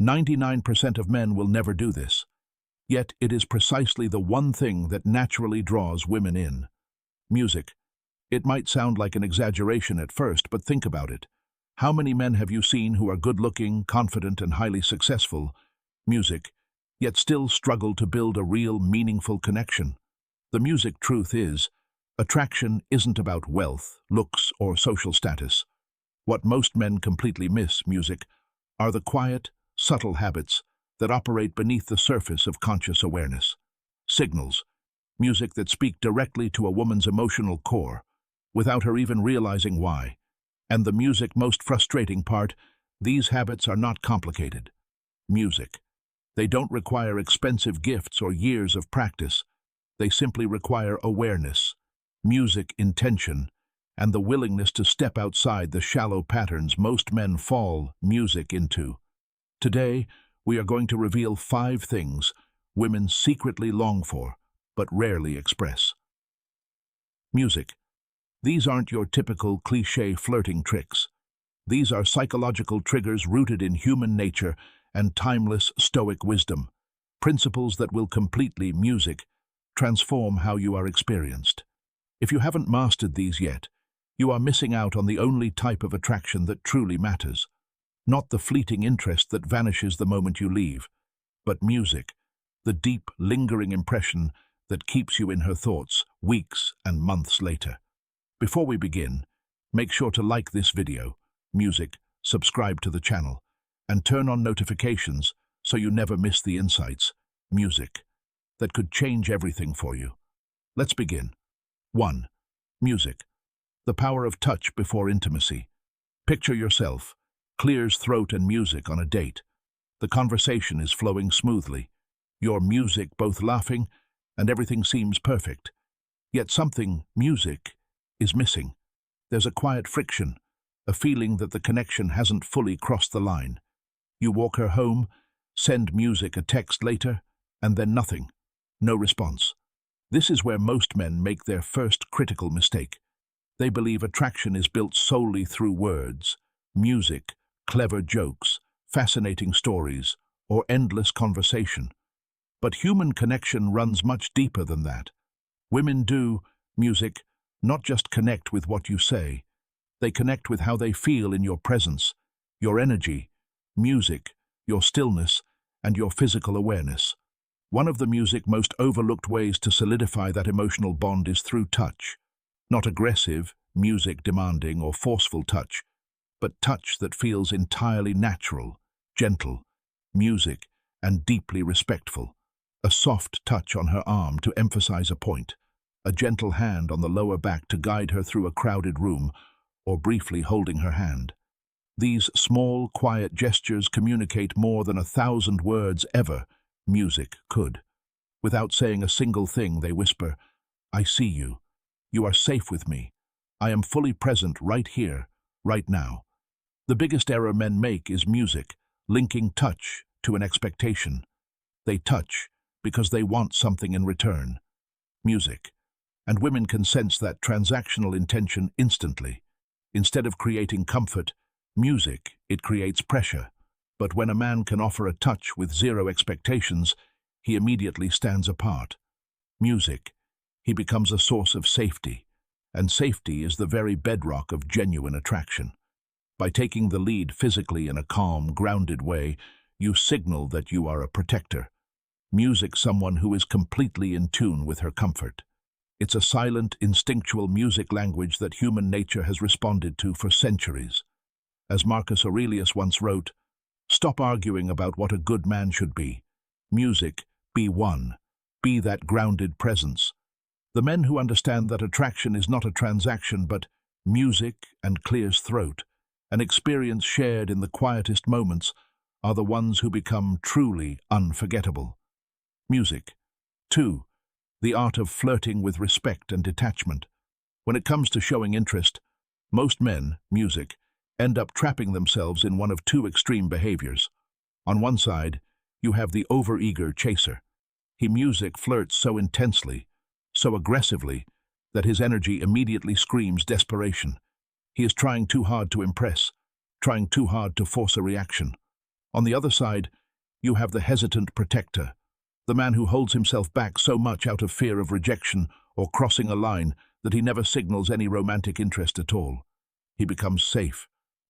99% of men will never do this. Yet it is precisely the one thing that naturally draws women in. Music. It might sound like an exaggeration at first, but think about it. How many men have you seen who are good-looking, confident, and highly successful, music, yet still struggle to build a real, meaningful connection? The music truth is, attraction isn't about wealth, looks, or social status. What most men completely miss, music, are the quiet, subtle habits that operate beneath the surface of conscious awareness. Signals, music that speak directly to a woman's emotional core, without her even realizing why. And the music most frustrating part, these habits are not complicated. Music. They don't require expensive gifts or years of practice. They simply require awareness, music intention, and the willingness to step outside the shallow patterns most men fall music into. Today, we are going to reveal 5 things women secretly long for, but rarely express. Music. These aren't your typical cliché flirting tricks. These are psychological triggers rooted in human nature and timeless Stoic wisdom, principles that will completely transform how you are experienced. If you haven't mastered these yet, you are missing out on the only type of attraction that truly matters. Not the fleeting interest that vanishes the moment you leave, but music, the deep, lingering impression that keeps you in her thoughts weeks and months later. Before we begin, make sure to like this video, music, subscribe to the channel, and turn on notifications so you never miss the insights, music, that could change everything for you. Let's begin. 1. Music. The power of touch before intimacy. Picture yourself, clears throat and music on a date. The conversation is flowing smoothly. Your music both laughing, and everything seems perfect. Yet something, music, is missing. There's a quiet friction, a feeling that the connection hasn't fully crossed the line. You walk her home, send music a text later, and then nothing. No response. This is where most men make their first critical mistake. They believe attraction is built solely through words, music, clever jokes, fascinating stories, or endless conversation. But human connection runs much deeper than that. Women do, music, not just connect with what you say. They connect with how they feel in your presence, your energy, music, your stillness, and your physical awareness. One of the music's most overlooked ways to solidify that emotional bond is through touch. Not aggressive, music demanding, or forceful touch, but touch that feels entirely natural, gentle, music, and deeply respectful. A soft touch on her arm to emphasize a point, a gentle hand on the lower back to guide her through a crowded room, or briefly holding her hand. These small, quiet gestures communicate more than 1,000 words ever music could. Without saying a single thing, they whisper, "I see you. You are safe with me. I am fully present right here, right now." The biggest error men make is music, linking touch to an expectation. They touch because they want something in return. Music. And women can sense that transactional intention instantly. Instead of creating comfort, music, it creates pressure. But when a man can offer a touch with zero expectations, he immediately stands apart. Music. He becomes a source of safety, and safety is the very bedrock of genuine attraction. By taking the lead physically in a calm, grounded way, you signal that you are a protector. Music, someone who is completely in tune with her comfort. It's a silent, instinctual music language that human nature has responded to for centuries. As Marcus Aurelius once wrote, "Stop arguing about what a good man should be. Music, be one. Be that grounded presence." The men who understand that attraction is not a transaction but music and clears throat, an experience shared in the quietest moments, are the ones who become truly unforgettable. Music. 2. The art of flirting with respect and detachment. When it comes to showing interest, most men, music, end up trapping themselves in one of 2 extreme behaviors. On one side, you have the overeager chaser. He music flirts so intensely, so aggressively, that his energy immediately screams desperation. He is trying too hard to impress, trying too hard to force a reaction. On the other side, you have the hesitant protector, the man who holds himself back so much out of fear of rejection or crossing a line that he never signals any romantic interest at all. He becomes safe,